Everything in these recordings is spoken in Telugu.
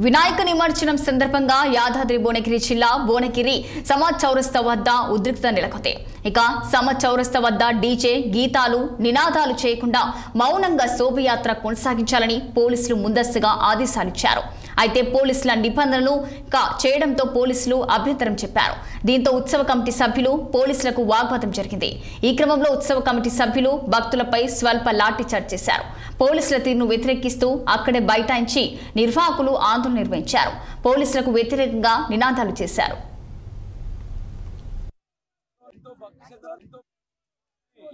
వినాయక నిమజ్జనం సందర్భంగా యాదాద్రి భువనగిరి జిల్లా భువనగిరి సమాజ్ చౌరస్తా వద్ద ఉద్రిక్తత నెలకొంది. ఇక సమాజ్ చౌరస్తా వద్ద డీజే గీతాలు నినాదాలు చేయకుండా మౌనంగా శోభయాత్ర కొనసాగించాలని పోలీసులు ముందస్తుగా ఆదేశాలిచ్చారు. అయితే పోలీసుల నిబంధనలు చేయడంతో పోలీసులు అభ్యంతరం చెప్పారు. దీంతో ఉత్సవ కమిటీ సభ్యులు పోలీసులకు వాగ్వాదం జరిగింది. ఈ క్రమంలో ఉత్సవ కమిటీ సభ్యులు భక్తులపై స్వల్ప లాఠీచార్జ్ చేశారు. పోలీసుల తీరును వ్యతిరేకిస్తూ అక్కడే బైఠాయించి నిర్వాహకులు ఆందోళన నిర్వహించారు. పోలీసులకు వ్యతిరేకంగా నినాదాలు చేశారు.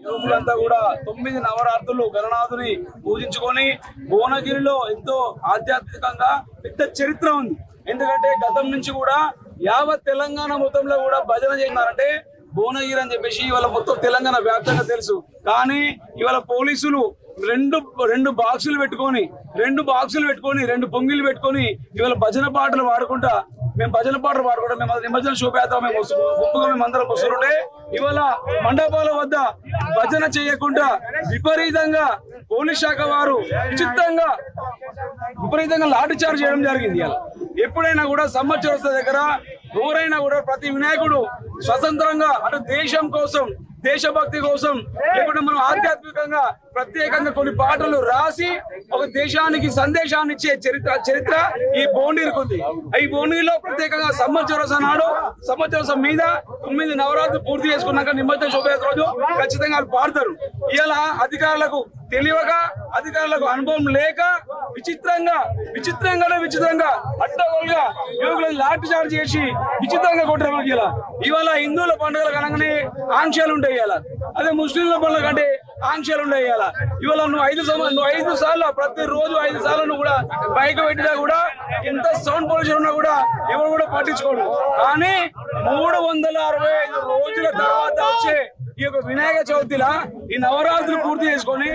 యువకులంతా కూడా 9 నవరాత్రులు గణనాథుని పూజించుకొని భువనగిరిలో ఎంతో ఆధ్యాత్మికంగా పెద్ద చరిత్ర ఉంది. ఎందుకంటే గతం నుంచి కూడా యావత్ తెలంగాణ మొత్తంలో కూడా భజన చేస్తున్నారంటే భువనగిరి అని చెప్పేసి ఇవాళ మొత్తం తెలంగాణ వ్యాప్తంగా తెలుసు. కానీ ఇవాళ పోలీసులు రెండు బాక్సులు పెట్టుకొని 2 పొంగిలు పెట్టుకొని ఇవాళ భజన పాటలు పాడుకుంటా మేము నిమజ్జన శోభయాత్ర మేము అందరం వస్తుంటే ఇవాళ మండపాల వద్ద భజన చేయకుండా విపరీతంగా పోలీస్ శాఖ వారు విపరీతంగా లాఠీచార్జ్ చేయడం జరిగింది. ఎప్పుడైనా కూడా సమ్మర్ చౌరస్తా దగ్గర ఎవరైనా కూడా ప్రతి వినాయకుడు స్వతంత్రంగా అటు దేశం కోసం దేశభక్తి కోసం లేకుంటే మనం ఆధ్యాత్మికంగా ప్రత్యేకంగా కొన్ని పాటలు రాసి ఒక దేశానికి సందేశాన్ని ఇచ్చే చరిత్ర ఈ భువనగిరికి ఉంది. ఈ భువనగిరిలో ప్రత్యేకంగా సమ్మర్ చౌరస్తా నాడు సమ్మర్ చౌరస్తా మీద 9 నవరాత్రులు పూర్తి చేసుకున్నాక నిమజ్జన శోభయాత్ర రోజు ఖచ్చితంగా వాళ్ళు పాడతారు. ఇలా అధికారులకు తెలియక అధికారులకు అనుభవం లేక విచిత్రంగా అడ్డగోలుగా యువకులను లాఠీ చార్జ్ చేసి విచిత్రంగా కొట్టారు. మనకి ఇవాళ హిందువుల పండుగల కనుకనే ఆంక్షలు ఉంటాయి. అదే ముస్లింల పండుగ కంటే ఆంక్షలు ఉంటాయి. ఇవాళ నువ్వు 5 సార్లు ప్రతిరోజు 5 సార్లు కూడా బైక్ పెట్టినా కూడా ఎంత సౌండ్ పొల్యూషన్ ఉన్నా కూడా ఎవరు కూడా పట్టించుకోడు. కానీ 365 రోజుల తర్వాత వచ్చే ఈ యొక్క వినాయక చవితిలా ఈ నవరాత్రులు పూర్తి చేసుకొని